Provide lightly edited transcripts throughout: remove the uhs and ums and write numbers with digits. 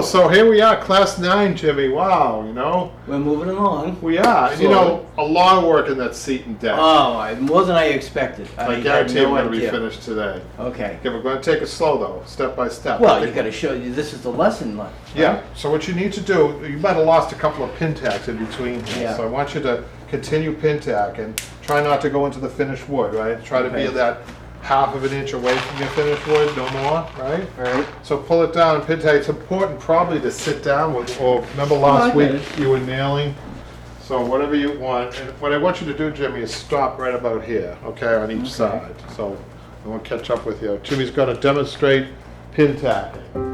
go. So here we are, Class 9, Jimmy. Wow, you know. We're moving along. We are. And, you know, a lot of work in that seat and deck. Oh, more than I expected. I guarantee we're going to be finished today. Okay. Okay, we're going to take it slow, though, step by step. Well, you got to show you, this is the lesson. Right? Yeah, so what you need to do, you might have lost a couple of pin tacks in between here. Yeah. So I want you to continue pin tack and try not to go into the finished wood, right? Try to be that half of an inch away from your finished wood, no more, right? Right. So pull it down and pin tack. It's important probably to sit down with, or remember last week you were nailing? So whatever you want. And what I want you to do, Jimmy, is stop right about here, okay, on each side. So I won't catch up with you. Jimmy's going to demonstrate pin tacking.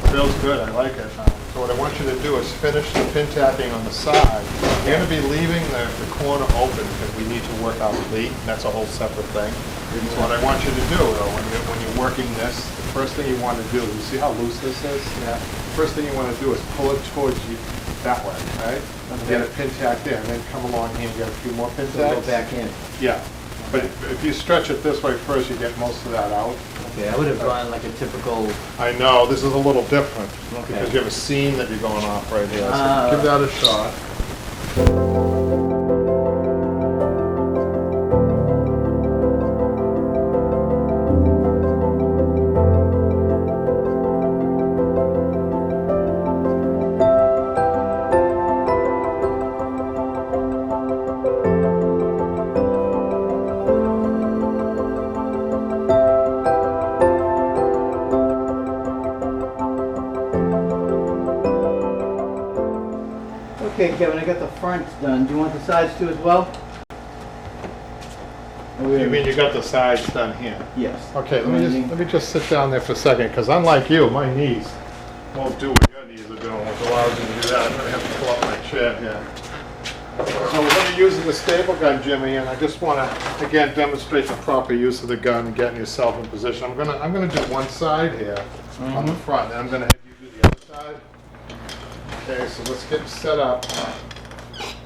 Feels good, I like it. So what I want you to do is finish the pin tacking on the side. You're going to be leaving the corner open because we need to work out leak. That's a whole separate thing. So what I want you to do, though, when you're working this, the first thing you want to do, you see how loose this is? Yeah. First thing you want to do is pull it towards you that way, right? Get a pin tack there, and then come along here and get a few more pin tacks. Go back in. Yeah. But if you stretch it this way first, you get most of that out. Okay, I would have gone like a typical... I know, this is a little different, Okay. because you have a seam that you're going off right here, so give that a shot. Okay, Kevin, I got the fronts done. Do you want the sides too as well? You mean you got the sides done here? Yes. Okay, let me just sit down there for a second, because unlike you, my knees won't do what your knees are doing, which allows me to do that. I'm going to have to pull up my chair here. So we're going to use the staple gun, Jimmy, and I just want to, again, demonstrate the proper use of the gun and getting yourself in position. I'm going to do one side here on the front, and I'm going to have you do the other side. Okay, so let's get set up.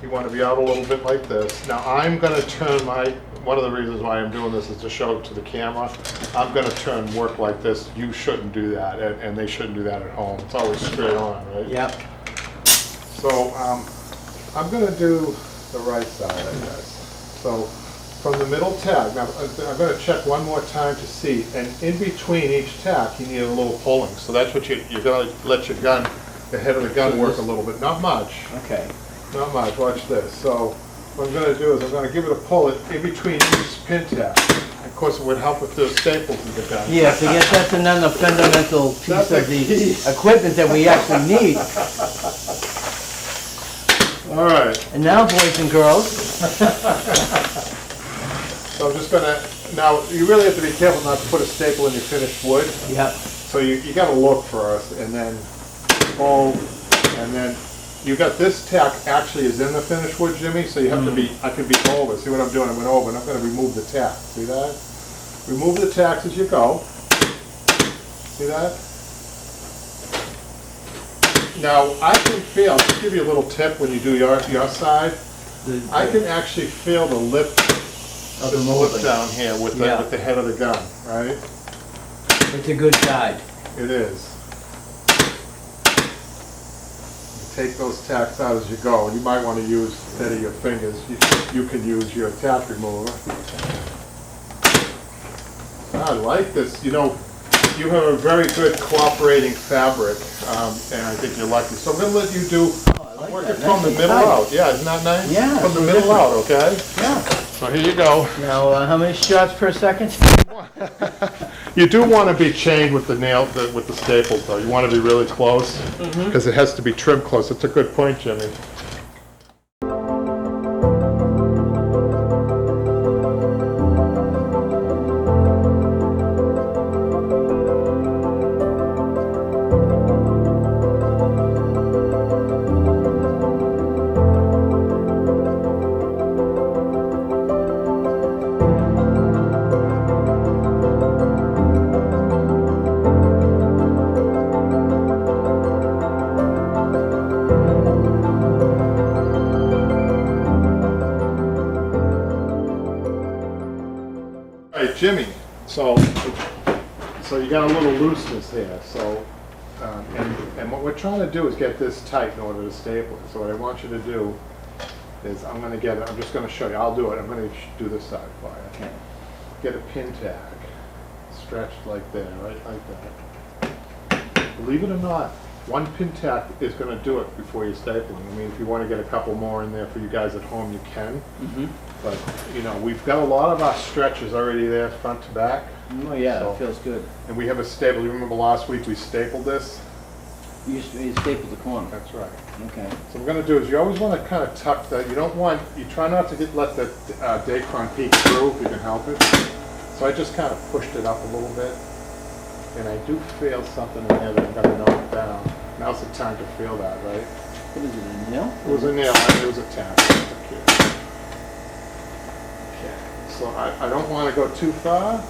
You want to be out a little bit like this. Now I'm going to turn one of the reasons why I'm doing this is to show it to the camera. I'm going to turn work like this. You shouldn't do that, and they shouldn't do that at home. It's always straight on, right? Yep. So I'm going to do the right side, I guess. So from the middle tack, now I'm going to check one more time to see, and in between each tack you need a little pulling. So that's what you're going to let your gun, the head of the gun work a little bit, not much. Okay. Not much, watch this. So what I'm going to do is I'm going to give it a pull in between each pin tack. Of course it would help if there's staples in the gun. Yes, I guess that's another fundamental piece of the equipment that we actually need. All right. And now, boys and girls. So I'm just going to, now you really have to be careful not to put a staple in your finished wood. Yep. So you got to look first and then pull, and then you got this tack actually is in the finished wood, Jimmy, so you have to be, I can be over. See what I'm doing? I went over and I'm going to remove the tack. See that? Remove the tacks as you go. See that? Now I can feel, I'll just give you a little tip when you do your side. I can actually feel the lip down here with the head of the gun, right? It's a good guide. It is. Take those tacks out as you go. You might want to use, instead of your fingers, you can use your tack remover. I like this. You know, you have a very good cooperating fabric, and I think you're lucky. So I'm going to let you do, work it from the middle out. Yeah, isn't that nice? Yeah. From the middle out, okay? Yeah. So here you go. Now, how many shots per second? You do want to be chained with the nail, with the staples, though. You want to be really close, because it has to be trimmed close. It's a good point, Jimmy. Jimmy, so you got a little looseness here, so, and what we're trying to do is get this tight in order to staple it. So what I want you to do is, I'm just gonna show you, I'll do it, I'm gonna do this side for you. Okay. Get a pin tag, stretched like there, right like that. Believe it or not, one pin tag is gonna do it before you're stapling. I mean, if you wanna get a couple more in there for you guys at home, you can. Mm-hmm. But, you know, we've got a lot of our stretches already there, front to back. Oh, yeah, So- it feels good. And we have a staple, you remember last week we stapled this? You staple the corner. That's right. Okay. So what we're gonna do is, you always wanna kinda tuck that, you try not to let the Dacron peek through if you can help it. So I just kinda pushed it up a little bit. And I do feel something in there that I'm gonna knock down. Now's the time to feel that, right? What is it, a nail? It was a nail, it was a tap. Okay. So I don't want to go too far,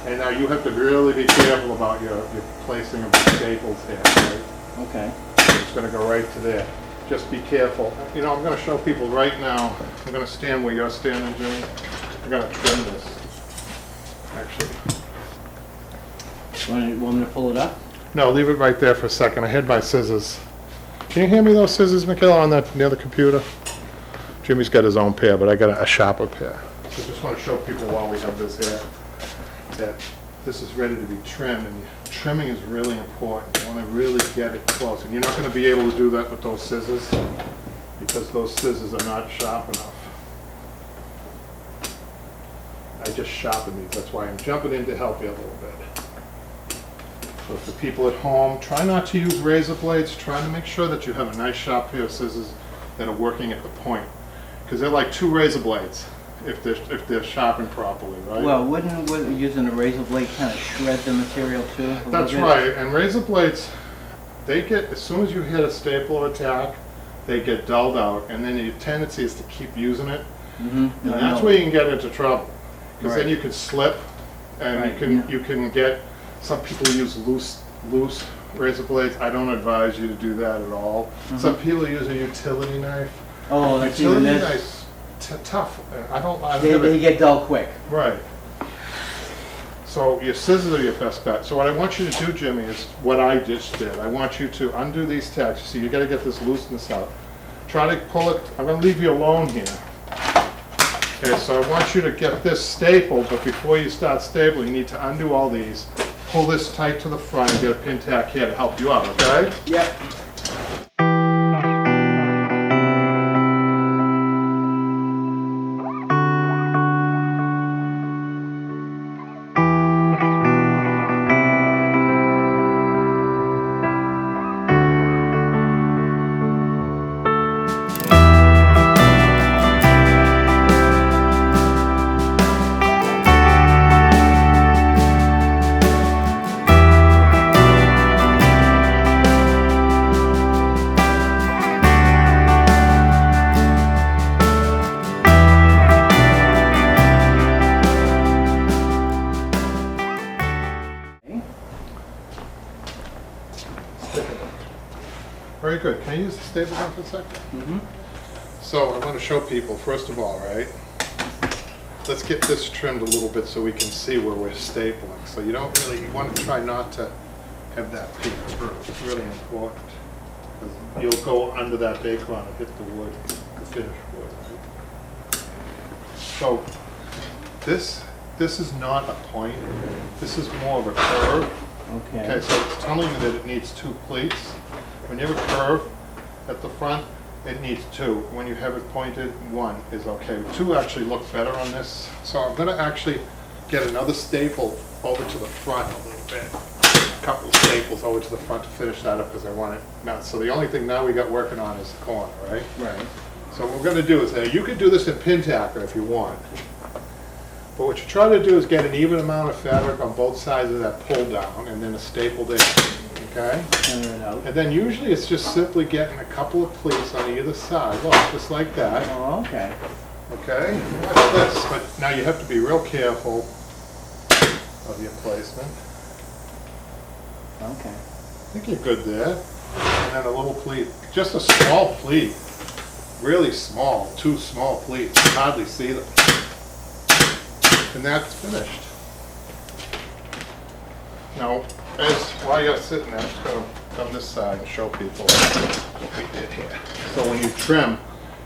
and now you have to really be careful about your placing of the staples here, right? Okay. It's going to go right to there. Just be careful. You know, I'm going to show people right now. I'm going to stand where you're standing, Jimmy. I'm going to trim this, actually. Want me to pull it up? No, leave it right there for a second. I had my scissors. Can you hand me those scissors, Michaela, on that near the computer? Jimmy's got his own pair, but I got a sharper pair. So just want to show people while we have this here, that this is ready to be trimmed, and trimming is really important. You want to really get it close, and you're not going to be able to do that with those scissors, because those scissors are not sharp enough. I just sharpened these, that's why I'm jumping in to help you a little bit. So for people at home, try not to use razor blades, try to make sure that you have a nice sharp pair of scissors that are working at the point, because they're like two razor blades. If they're sharpened properly, right? Well, wouldn't using a razor blade kind of shred the material too? a That's little bit? right, and razor blades, they get, as soon as you hit a staple or a tack, they get dulled out, and then your tendency is to keep using it, Mm-hmm. and that's where you can get into trouble. Because then Right. you can slip, and Right, you can get, some people use loose razor blades. I don't advise you to do that at all. Some people use a utility knife. Oh, that's even Utility this. knife's tough. I don't They get dull quick. Right. So your scissors are your best bet. So what I want you to do, Jimmy, is what I just did. I want you to undo these tags. See, you gotta get this looseness out. Try to pull it, I'm gonna leave you alone here. Okay, so I want you to get this stapled, but before you start stapling, you need to undo all these. Pull this tight to the front and get a pin tack here to help you out, okay? Yep. Very good. Can I use the staple gun for a second? Mm-hmm. So I want to show people, first of all, right? Let's get this trimmed a little bit so we can see where we're stapling. So you want to try not to have that peek through. It's really important. 'Cause you'll go under that Dacron and hit the wood, the finished wood. Right? So this is not a point. This is more of a curve. Okay. Okay, so it's telling you that it needs two pleats. When you have a curve at the front, it needs two. When you have it pointed, one is okay. Two actually look better on this. So I'm gonna actually get another staple over to the front a little bit. A couple of staples over to the front to finish that up because I want it now. So the only thing now we got working on is the corner, right? Right. So what we're gonna do is, you could do this in pin tacker if you want. But what you try to do is get an even amount of fabric on both sides of that pull down and then a stapled in, okay? Turn it out. And then usually it's just simply getting a couple of pleats on either side, look, just like that, Oh, okay. okay? Watch this, but now you have to be real careful of your placement. Okay. I think you're good there. And then a little pleat, just a small pleat, really small, two small pleats, you can hardly see them. And that's finished. Now, while you're sitting there, I'm just gonna come this side and show people what we did here. So when you trim,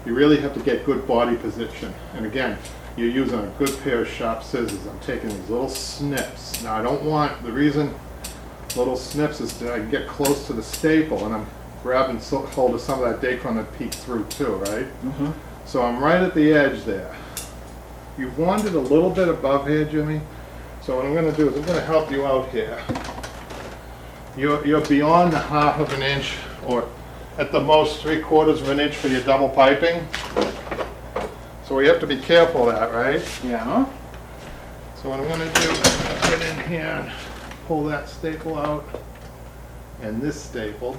you really have to get good body position. And again, you're using a good pair of sharp scissors. I'm taking these little snips. Now I don't want, the reason little snips is that I can get close to the staple and I'm grabbing hold of some of that Dacron that peeked through too, right? Mm-hmm. So I'm right at the edge there. You've wanted a little bit above here, Jimmy. So what I'm going to do is I'm going to help you out here. You're beyond the ½ of an inch, or at the most 3/4 of an inch for your double piping. So we have to be careful of that, right? Yeah. So what I'm going to do is get in here and pull that staple out, and this staple.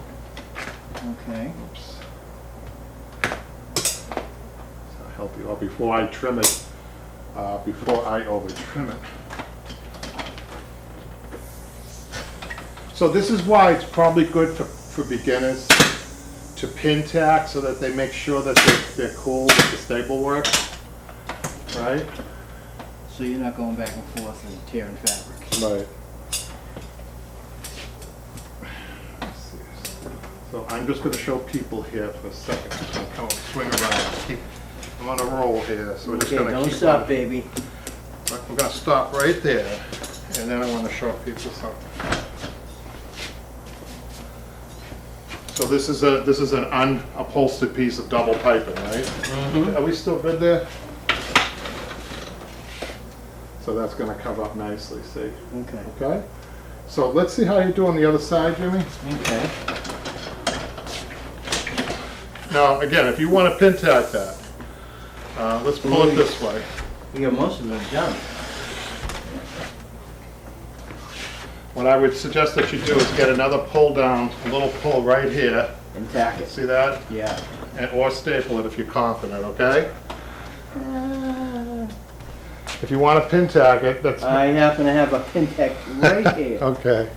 Okay. Oops. So I'll help you out before I trim it, before I over trim it. So this is why it's probably good for beginners to pin tack so that they make sure that they're cool with the staple work, right? So you're not going back and forth and tearing fabric. Right. So I'm just going to show people here for a second. I'm just going to come and swing around. I'm on a roll here, so we're just Okay, going to don't keep stop, on. baby. We're going to stop right there, and then I want to show people something. So this is an unupholstered piece of double piping, right? Mm-hmm. Are we still good there? So that's going to cover up nicely, see? Okay. Okay? So let's see how you do on the other side, Jimmy. Okay. Now, again, if you want to pin tack that, let's pull it this way. You got most of it done. What I would suggest that you do is get another pull down, a little pull right here. And tack it. See that? Yeah. Or staple it if you're confident, okay? If you want to pin tack it, that's... I happen to have a pin tack right here. Okay.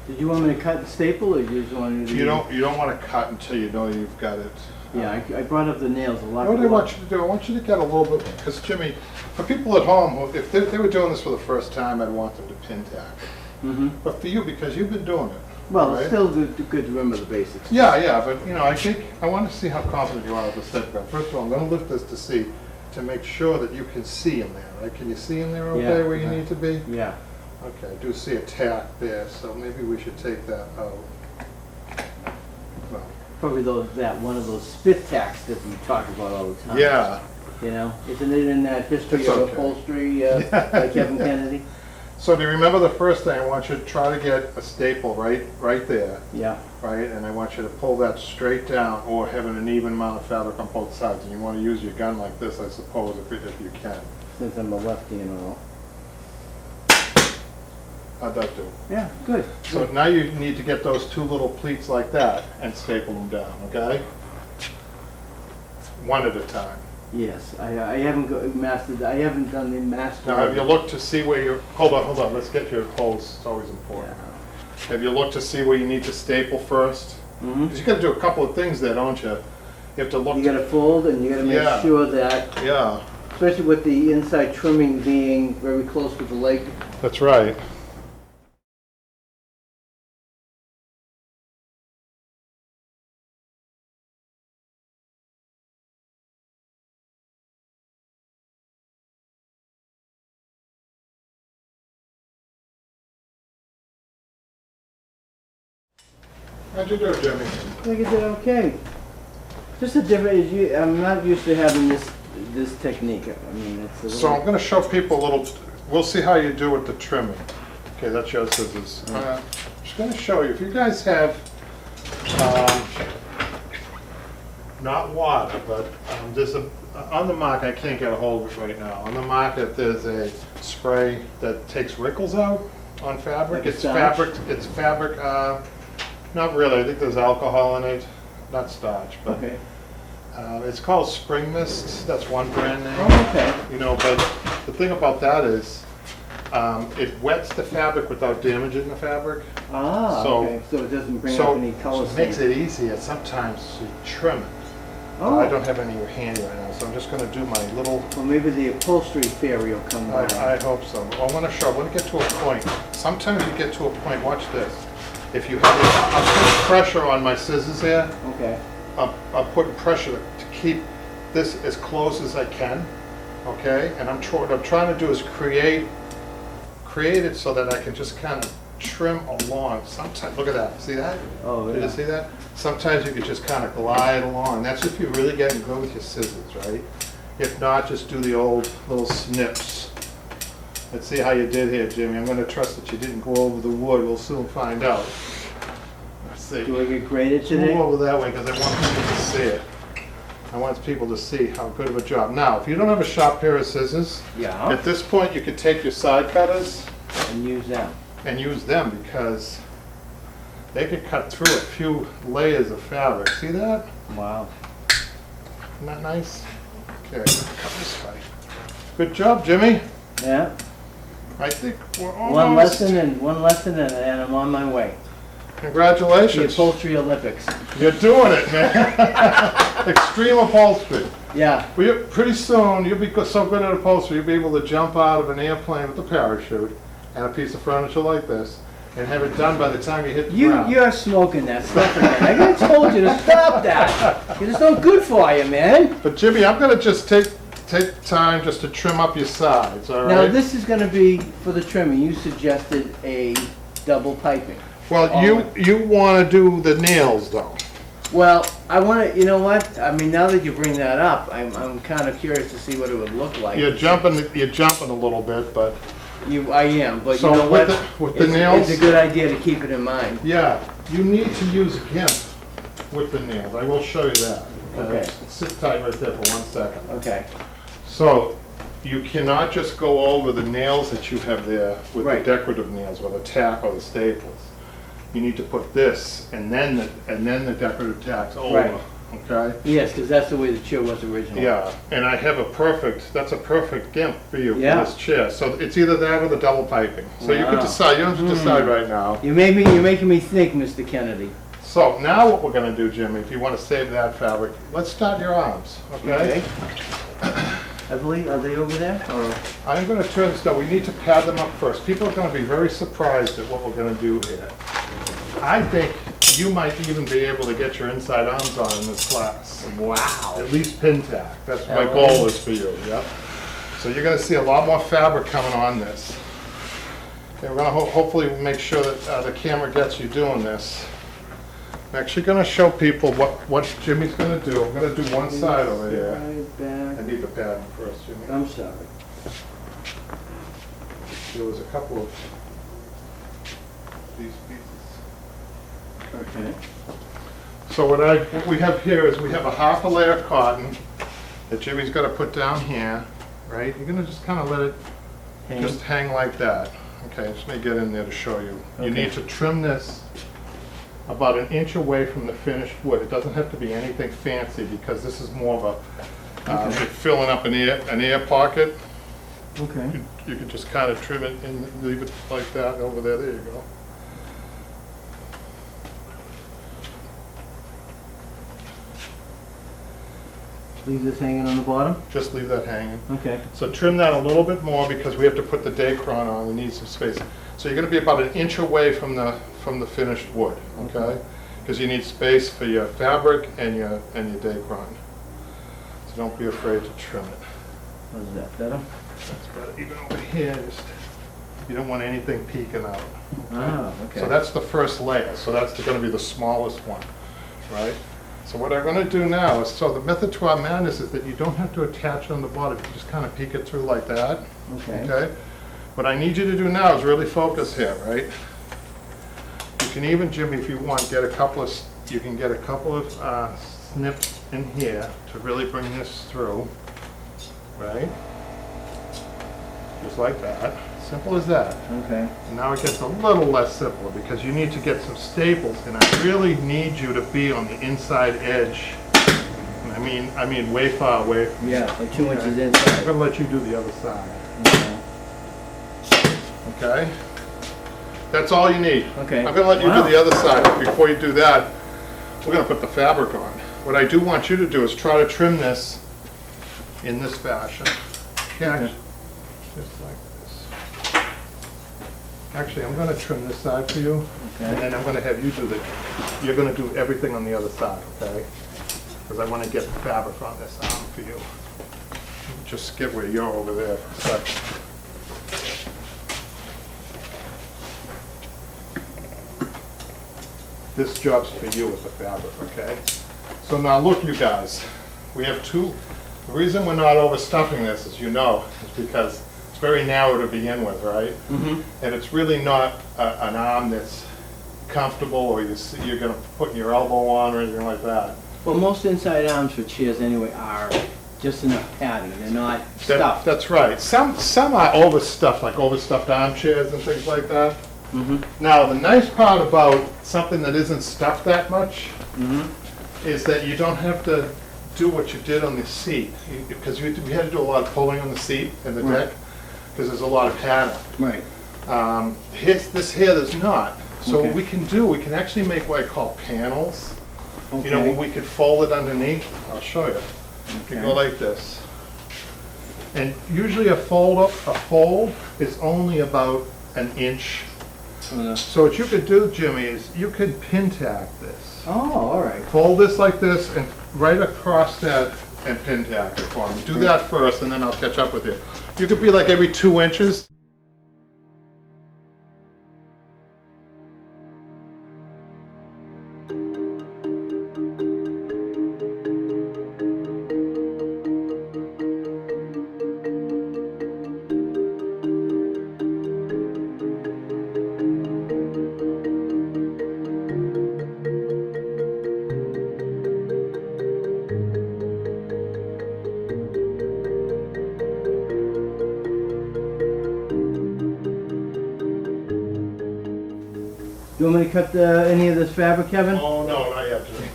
Did you want me to cut the staple, or you just wanted to? You don't want to cut until you know you've got it. Yeah, I brought up the nails a lot. What I want you to do, I want you to get a little bit, because Jimmy, for people at home, if they were doing this for the first time, I'd want them to pin tack it. Mm-hmm. But for you, because you've been doing it. Well, right? it's still good to remember the basics. Yeah, but I want to see how confident you are with the step gun. First of all, I'm going to lift this to make sure that you can see in there, right? Can you see in there okay Yeah, where you need to be? Yeah. Okay, I do see a tack there, so maybe we should take that out. Well, Probably one of those spit tacks that we talk about all the time. yeah. You know, isn't it in that history It's of okay. upholstery by Kevin Kennedy? So do you remember the first thing? I want you to try to get a staple right there, Yeah. right? And I want you to pull that straight down, or having an even amount of fabric on both sides. And you want to use your gun like this, I suppose, if you can. Since I'm a lefty and all. How'd that do? Yeah, good. So now you need to get those two little pleats like that and staple them down, okay? One at a time. Yes, I haven't mastered. I haven't done the master. Now, have you looked to see where you're... Hold on, let's get your hose. It's always important. Yeah. Have you looked to see where you need to staple first? Mm-hmm. Because you got to do a couple of things there, don't you? You have to look... You got to fold, and you got to make Yeah. sure that, Yeah, especially with the inside trimming being very close to the leg. that's right. How'd you do, Jimmy? I think I did okay. Just a different. I'm not used to having this technique. I mean, it's a little. So I'm going to show people a little... We'll see how you do with the trimming. Okay, that's your scissors. I'm just going to show you. If you guys have... not water, but there's a... On the market, I can't get a hold of it right now. On the market, there's a spray that takes wrinkles out on fabric. Like It's starch? fabric. It's fabric. Not really. I think there's alcohol in it. Not starch, but Okay. It's called Spring Mist. That's one brand name. Oh, okay. You know, but the thing about that is, it wets the fabric without damaging the fabric. Ah, So- okay. So it doesn't bring So up any color it makes stain. it easier sometimes to trim it. Oh, I don't have any handy right now, so I'm just gonna do my little, well, maybe the upholstery fairy will come by. I hope so. I wanna show, I wanna get to a point. Sometimes you get to a point, watch this. If you have, I'm putting pressure on my scissors here. Okay. I'm putting pressure to keep this as close as I can, okay? And what I'm trying to do is create it so that I can just kind of trim along. Sometimes, look at that, see that? Oh, Did yeah. you see that? Sometimes you can just kind of glide along. That's if you're really getting good with your scissors, right? If not, just do the old little snips. Let's see how you did here, Jimmy. I'm gonna trust that you didn't go over the wood. We'll soon find out. Let's see. Do I get graded Move today? over that way because I want people to see it. I want people to see how good of a job. Now, if you don't have a sharp pair of scissors, Yeah. at this point you could take your side cutters And use them. and use them because they could cut through a few layers of fabric. See that? Wow. Isn't that nice? Okay, cut this way. Good job, Jimmy. Yeah. I think we're almost. One lesson and I'm on my way. The Congratulations. upholstery Olympics. You're doing it, man. Extreme upholstery. Yeah. Pretty soon, you'll be so good at upholstery, you'll be able to jump out of an airplane with a parachute and a piece of furniture like this and have it done by the time you hit the ground. You're smoking that stuff again. I told you to stop that. It's no good for you, man. But Jimmy, I'm gonna just take time just to trim up your sides, all Now right? this is going to be for the trimming. You suggested a double piping. Well, you wanna do the nails though. Well, I want to. You know what? I mean, now that you bring that up, I'm kind of curious to see what it would look like. You're jumping a little bit, but I am, but So you know with what? with the nails, It's a good idea to keep it in mind. yeah, you need to use GIMP with the nails. I will show you that. Okay. Sit tight right there for 1 second. Okay. So, you cannot just go over the nails that you have there with Right. the decorative nails, or the tack or the staples. You need to put this and then the decorative tacks over, Right. okay? Yes, because that's the way the chair was originally. Yeah, and I have that's a perfect GIMP for you Yeah. for this chair. So it's either that or the double piping. So you can Wow. decide, you don't have to decide right now. You're making me think, Mr. Kennedy. So now what we're gonna do, Jimmy, if you wanna save that fabric, let's start your arms, okay? I believe, are they over there? Or I'm gonna turn this down, we need to pad them up first. People are gonna be very surprised at what we're gonna do here. I think you might even be able to get your inside arms on in this class. wow. At least pin tack, that's my Oh. goal is for you, yep. So you're gonna see a lot more fabric coming on this. Okay, we're gonna hopefully make sure that the camera gets you doing this. I'm actually gonna show people what Jimmy's gonna do. I'm gonna do one side over here. Right I back. need the pad first, Jimmy. I'm sorry. There was a couple of these pieces. Okay. So what we have here is we have a half a layer of cotton that Jimmy's got to put down here, right? You're gonna just kind of let it just hang like that. Okay, just may get in there to show you. You Okay. need to trim this about 1 inch away from the finished wood. It doesn't have to be anything fancy because this is more of a you're filling up an air pocket. Okay. You can just kind of trim it and leave it like that over there. There you go. Leave this hanging on the bottom? Just leave that hanging. Okay. So trim that a little bit more because we have to put the Dacron on, we need some space. So you're gonna be about 1 inch away from the finished wood, okay? Because you need space for your fabric and your Dacron. So don't be afraid to trim it. How's that, better? That's better. Even over here, you don't want anything peeking out. Ah, okay. So that's the first layer, so that's gonna be the smallest one, right? So what I'm gonna do now is, so the method to our madness is that you don't have to attach it on the bottom, you just kind of peek it through like that, Okay. okay? What I need you to do now is really focus here, right? You can even, Jimmy, if you want, you can get a couple of snips in here to really bring this through, right? Just like that, simple as that. Okay. And now it gets a little less simple because you need to get some staples, and I really need you to be on the inside edge. And I I mean way far away. Yeah, like 2 inches I'm inside. gonna let you do the other side. Okay. Okay? That's all you need. Okay. I'm gonna let you Wow. do the other side, but before you do that, we're gonna put the fabric on. What I do want you to do is try to trim this in this fashion. Yeah, Okay. just like this. Actually, I'm gonna trim this side for you, and Okay. then I'm gonna have you do you're gonna do everything on the other side, okay? Because I wanna get the fabric on this arm for you. Just skip where you're over there for a second. This job's for you with the fabric, okay? So now look, you guys, we have the reason we're not overstuffing this, as you know, is because it's very narrow to begin with, right? Mm-hmm. And it's really not an arm that's comfortable, or you're gonna put your elbow on or anything like that. Well, most inside arms for chairs anyway are just enough padding. They're not stuffed. That's right. Some are overstuffed, like overstuffed armchairs and things like that. Mm-hmm. Now, the nice part about something that isn't stuffed that much Mm-hmm. is that you don't have to do what you did on the seat, because we had to do a lot of pulling on the seat and the Right. deck, because there's a lot of padding. Right. This here, there's not. So Okay. what we can actually make what I call panels. Okay. You know, where we could fold it underneath. I'll show you. You go Okay. like this. And usually a fold is only about an inch. So what you could do, Jimmy, is you could pin tack this. Oh, all right. Fold this like this and right across that and pin tack it for me. Do that first and then I'll catch up with you. You could be like every 2 inches. Do you want me to cut any of this fabric, Kevin? Oh, no, not yet, Jimmy.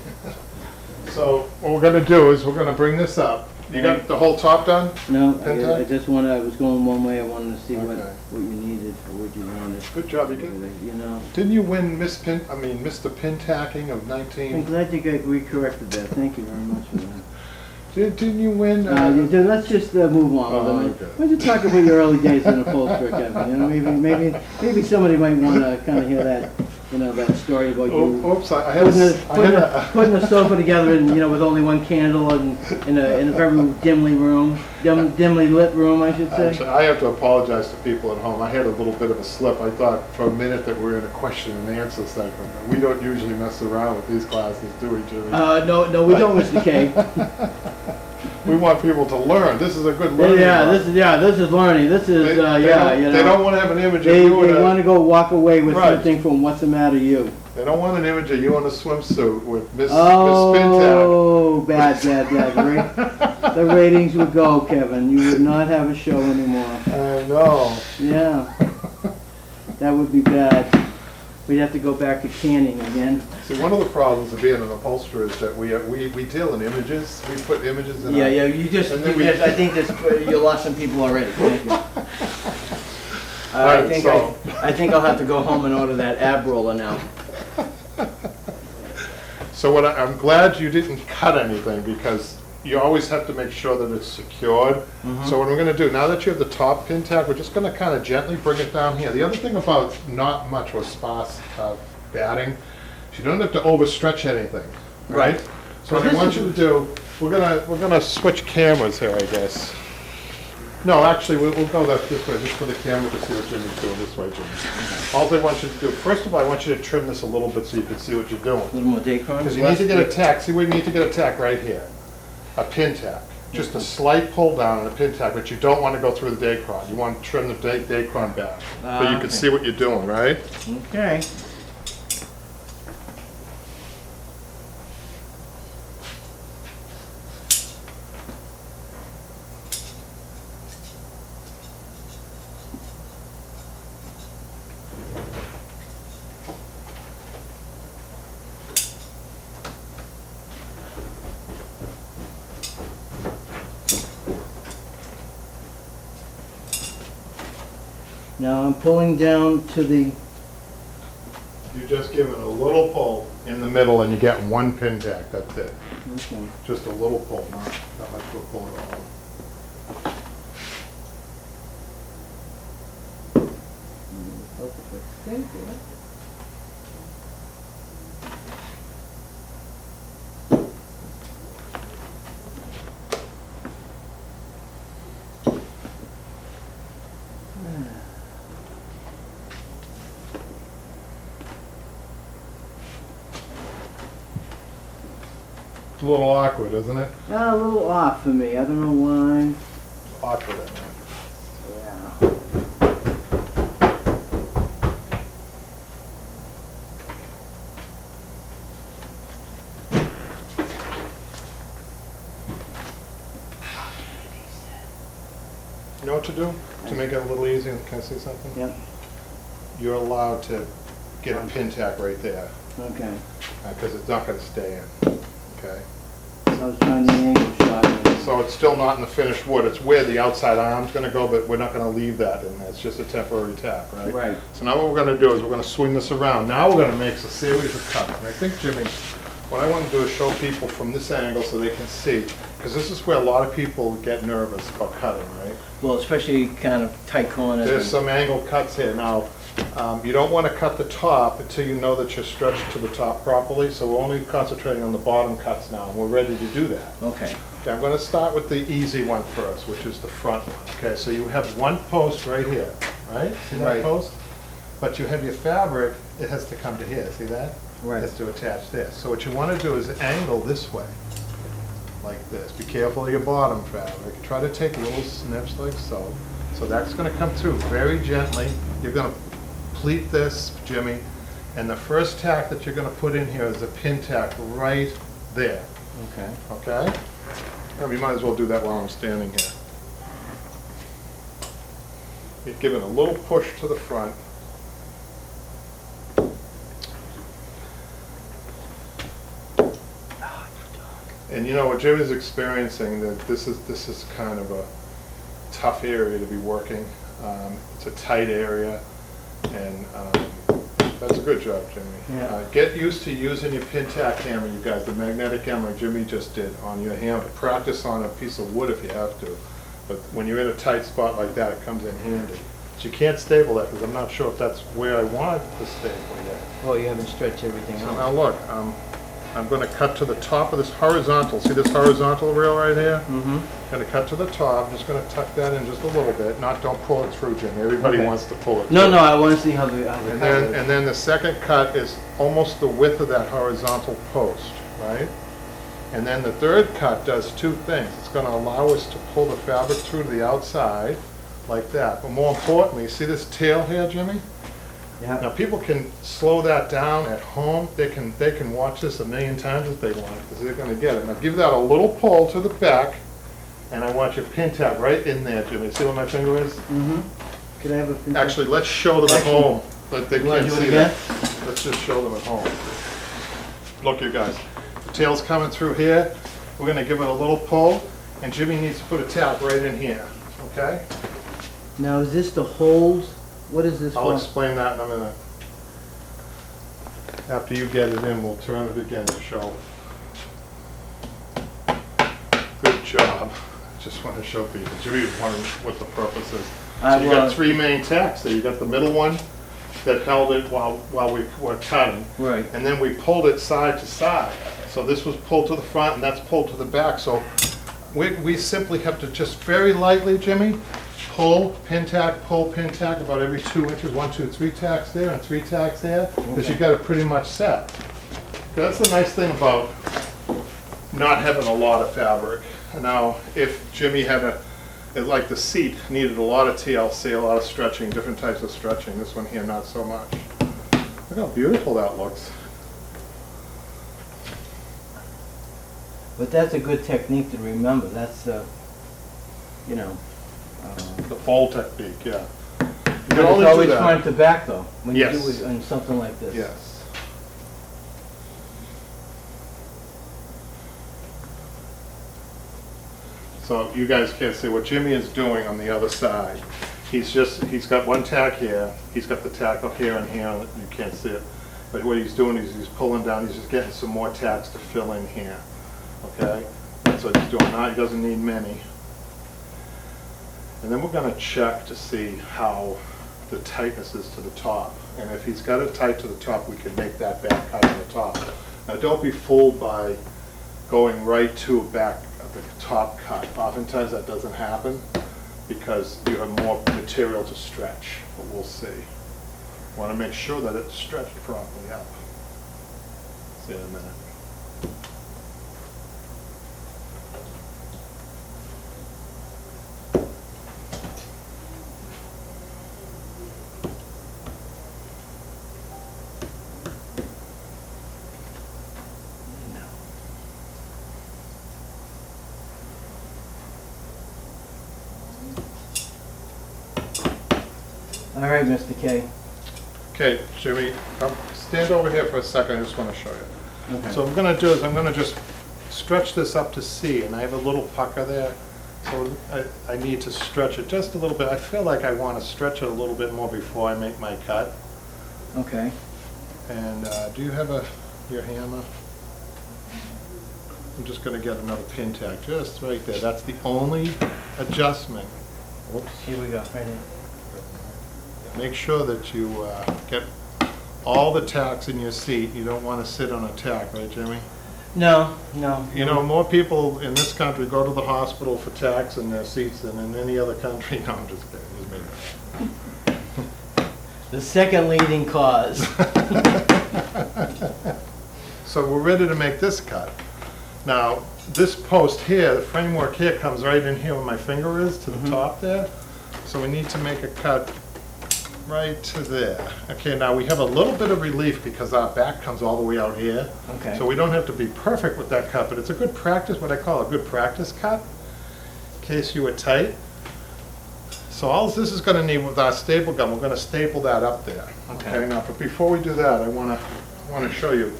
So what we're gonna do is we're gonna bring this up. You got the whole top done? No, Pin I tack? just wanted, I was going one way, I wanted to see what Okay. you needed or what you wanted. Good job, you did. You know, Didn't you win Mr. Pin Tacking of I'm 19? glad you got re-corrected that, thank you very much for that. Didn't you win? Let's just move on. Oh, with it. okay. Why don't you talk about your early days in upholstery, Kevin? You know, maybe somebody might want to kind of hear that, you know, that story about you Oops, I had a... putting a sofa together and, you know, with only one candle and in a very dimly lit room, I should say. Actually, I have to apologize to people at home. I had a little bit of a slip. I thought for a minute that we were in a question and answer segment. We don't usually mess around with these classes, do we, Jimmy? No, we don't, Mr. K. We want people to learn. This is a good learning. This is learning. This is, They you know. They don't want to have an image of They you in want to a... go walk away with Right. something from What's the Matter You. They don't want an image of you in a swimsuit with Miss Oh, bad. The ratings would go, Kevin. You would not have a show anymore. Spin Tack. I know. Yeah, that would be bad. We'd have to go back to canning again. See, one of the problems of being an upholsterer is that we deal in images. We put images in. Yeah, you just, And then we- I think you lost some people already. Thank you. Right, I think I'll have to go home and order that ab roller now. So I'm glad you didn't cut anything, because you always have to make sure that it's secured. So what we're gonna do, now that you have the top pin tack, we're just gonna kind of gently bring it down here. The other thing about not much or sparse batting, is you don't have to overstretch anything, right? So what I want you to do, we're gonna switch cameras here, I guess. No, actually, we'll go this way, just for the camera to see what Jimmy's doing this way, Jimmy. All I want you to do, first of all, I want you to trim this a little bit so you can see what you're doing. A little more Dacron. Because you need to get a tack, see, we need to get a tack right here. A pin tack. Just a slight pull down and a pin tack, but you don't want to go through the Dacron. You want to trim the Dacron back. So you can Okay. see what you're doing, right? Okay. Now I'm pulling down to the, You just give it a little pull in the middle and you get one pin tack, that's it. okay. Just a little pull, not much of a pull at all. Thank you. It's a little awkward, isn't it? A little off for me. I don't know why. Awkward, I mean. Yeah. You know what to do to make it a little easier? Can I say something? Yep. You're allowed to get a pin tack right there, Okay. because it's not going to stay in, okay? I was trying the angle shot. So it's still not in the finished wood, it's where the outside arm's going to go, but we're not going to leave that in there, it's just a temporary tack, right? Right. So now what we're going to do is we're going to swing this around. Now we're going to make a series of cuts. And I think, Jimmy, what I want to do is show people from this angle so they can see, because this is where a lot of people get nervous about cutting, right? Well, especially kind of tight corners. There's and- some angled cuts here. Now, you don't want to cut the top until you know that you're stretched to the top properly, so we're only concentrating on the bottom cuts now, and we're ready to do that. Okay. Okay, I'm going to start with the easy one first, which is the front one. Okay, so you have one post right here, right? See that Right. post? But you have your fabric, it has to come to here, see that? Right. It has to attach this. So what you want to do is angle this way, like this. Be careful of your bottom fabric. Try to take little snips like so. So that's going to come through very gently. You're going to pleat this, Jimmy, and the first tack that you're going to put in here is a pin tack right there. Okay. Okay? We might as well do that while I'm standing here. You're giving a little push to the front. And you know what Jimmy's experiencing, that this is kind of a tough area to be working. It's a tight area, and that's a good job, Jimmy. Yeah. Get used to using your pin tack hammer, you guys, the magnetic hammer Jimmy just did on your hammer. Practice on a piece of wood if you have to, but when you're in a tight spot like that, it comes in handy. But you can't staple that, because I'm not sure if that's where I want to staple yet. Oh, you haven't stretched everything So out. now look, I'm going to cut to the top of this horizontal. See this horizontal rail right here? Mm-hmm. Going to cut to the top. I'm just going to tuck that in just a little bit. Don't pull it through, Jimmy. Everybody Okay. wants to pull it No, through. no, I want to see how the And then the second cut is almost the width of that horizontal post, right? And then the third cut does two things. It's going to allow us to pull the fabric through to the outside like that. But more importantly, see this tail here, Jimmy? Now Yeah. people can slow that down at home. They can watch this a million times if they want, because they're going to get it. Now give that a little pull to the back, and I want your pin tab right in there, Jimmy. See where my finger is? Mm-hmm. Could I have a pin? Actually, let's show them at home, but they You wanna can't do it see again? that. Let's just show them at home. Look, you guys, the tail's coming through here. We're going to give it a little pull, and Jimmy needs to put a tap right in here, okay? Now, is this to hold? What is this I'll for? explain that in a minute. After you get it in, we'll turn it again to show. Good job. Just want to show people. Jimmy was wondering what the purpose is. So you got three main tacks there. You got the middle one that held it while we were cutting. Right. And then we pulled it side to side. So this was pulled to the front and that's pulled to the back. So we simply have to just very lightly, Jimmy, pull, pin tack, about every 2 inches. 1, 2, 3 tacks there and 3 tacks there, because you got it pretty much set. That's the nice thing about not having a lot of fabric. Now, if Jimmy had like the seat needed a lot of TLC, a lot of stretching, different types of stretching. This one here, not so much. Look how beautiful that looks. But that's a good technique to remember. That's, you know. The fold technique, yeah. You But can only it's do always that. front to back, though, when you Yes. do it on something like this. Yes. So you guys can't see what Jimmy is doing on the other side. he's got one tack here, he's got the tack up here and here, you can't see it. But what he's doing is he's pulling down, he's just getting some more tacks to fill in here, okay? That's what he's doing now, he doesn't need many. And then we're gonna check to see how the tightness is to the top. And if he's got it tight to the top, we can make that back cut on the top. Now don't be fooled by going right to back of the top cut. Oftentimes that doesn't happen because you have more material to stretch, but we'll see. Want to make sure that it's stretched properly up. See in a minute. All right, Mr. K. Okay, Jimmy, stand over here for a second, I just want to show you. Okay. So what I'm going to do is I'm going to just stretch this up to C, and I have a little pucker there, so I need to stretch it just a little bit. I feel like I want to stretch it a little bit more before I make my cut. Okay. And do you have your hammer? I'm just going to get another pin tag just right there. That's the only adjustment. Whoops. Here we go, right here. Make sure that you get all the tacks in your seat. You don't want to sit on a tack, right, Jimmy? No, no. You know, more people in this country go to the hospital for tacks in their seats than in any other country. No, I'm just kidding. Just made that. The second leading cause. So we're ready to make this cut. Now, this post here, the framework here comes right in here where my finger is, to the top there. So we need to make a cut right to there. Okay, now we have a little bit of relief because our back comes all the way out here. Okay. So we don't have to be perfect with that cut, but it's a good practice, what I call a good practice cut, in case you were tight. So all this is gonna need with our staple gun, we're gonna staple that up there. Okay. Now, but before we do that, I wanna show you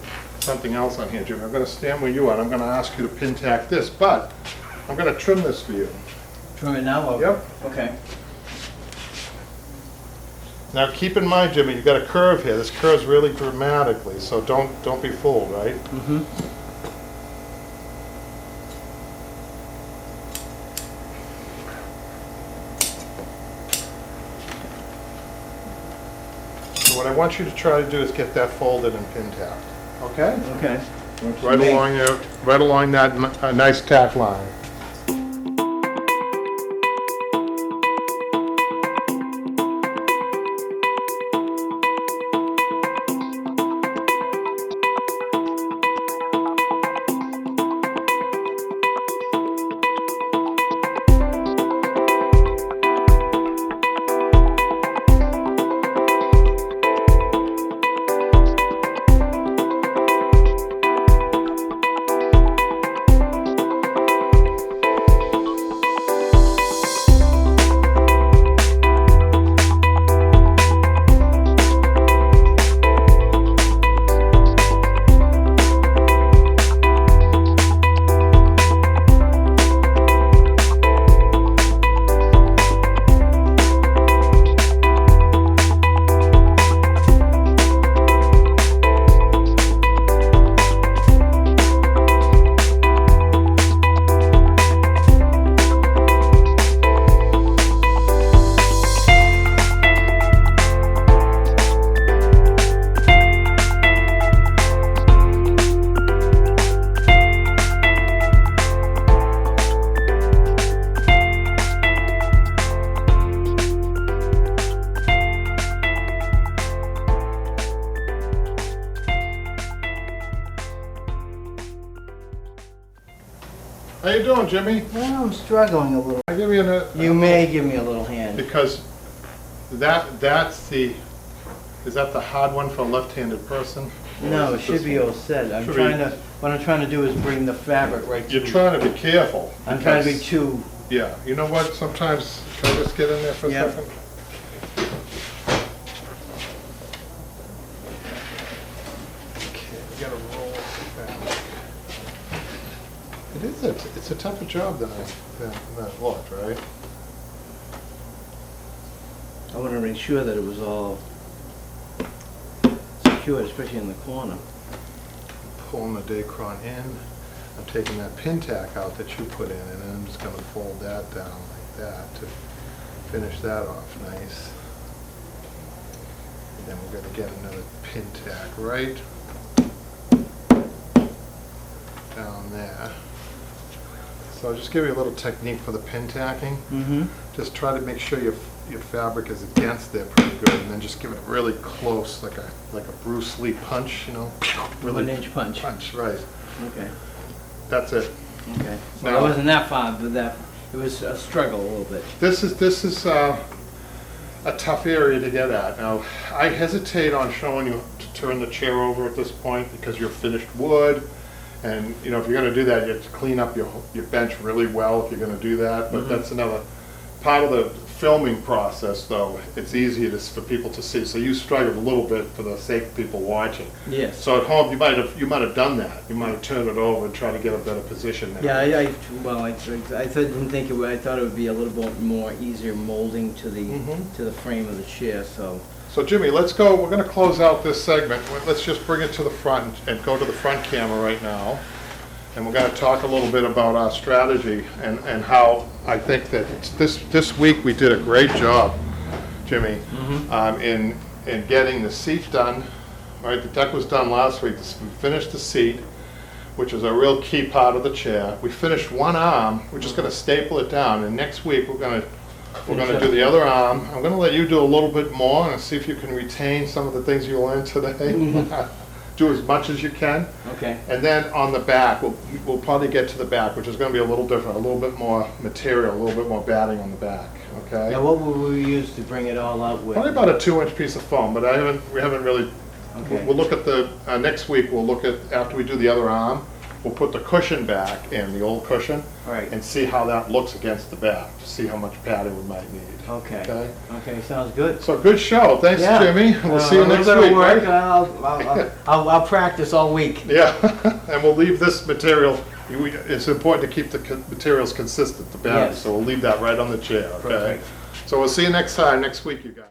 something else on here, Jimmy. I'm gonna stand where you are, and I'm gonna ask you to pin tack this, but I'm gonna trim this for you. Trim it now? Or? Yep. Okay. Now keep in mind, Jimmy, you've got a curve here. This curves really dramatically, so don't be fooled, right? Mm-hmm. So what I want you to try to do is get that folded and pin tacked. Okay? Okay. Right along that nice tack line. How you doing, Jimmy? Well, I'm struggling a little. I give you You may give me a little hand. because that's the, is that the hard one for a left-handed person? No, Or it is should this be one? all set. I'm Should trying be- to, what I'm trying to do is bring the fabric right to You're trying to be careful. I'm trying to be because- too, Yeah, you know what, sometimes, can I just get in there for a Yeah. second? Okay, we gotta roll the fabric. It's a tougher job than it looked, right? wanted to make sure that it was all secured, especially in the corner. Pulling the Dacron in. I'm taking that pin tack out that you put in, and then I'm just going to fold that down like that to finish that off nice. And then we're going to get another pin tack right down there. So I'll just give you a little technique for the pin tacking. Mm-hmm. Just try to make sure your fabric is against there pretty good, and then just give it really close, like a Bruce Lee punch, you know. Really 1-inch punch. Punch, right. Okay. That's it. Okay. Now- Well, it wasn't that far, but it was a struggle a little bit. This is a tough area to get at. Now, I hesitate on showing you to turn the chair over at this point because you're finished wood, and you know if you're going to do that, you have to clean up your bench really well if you're going to do that. But that's another part of the filming process, though. It's easier for people to see. So you struggled a little bit for the sake of people watching. Yes. So at home, you might have done that. You might have turned it over and tried to get a better position there. Yeah, didn't think it would. I thought it would be a little bit more easier molding to the frame of the chair. So Jimmy, let's go. We're going to close out this segment. Let's just bring it to the front and go to the front camera right now. And we're going to talk a little bit about our strategy and how I think that this week we did a great job, Jimmy, in getting the seat done. Right, the deck was done last week. We finished the seat, which is a real key part of the chair. We finished one arm. We're just going to staple it down, and next week we're going to do the other arm. I'm going to let you do a little bit more and see if you can retain some of the things you learned today. Do as much as you can. Okay. And then on the back, we'll probably get to the back, which is going to be a little different, a little bit more material, a little bit more batting on the back. Okay. Now, what will we use to bring it all out with? Probably about a 2-inch piece of foam, but we haven't really. Okay. We'll look at the next week. We'll look at after we do the other arm. We'll put the cushion back in, the old cushion, Right. and see how that looks against the back to see how much padding we might need. Okay. Okay. Okay, sounds good. So good show. Thanks, Yeah. Jimmy. We'll see you next A little bit week. of work. Right? I'll practice all week. Yeah, and we'll leave this material. It's important to keep the materials consistent, the balance. Yes. So we'll leave that right on the chair. Okay. Perfect. So we'll see you next time, next week, you guys.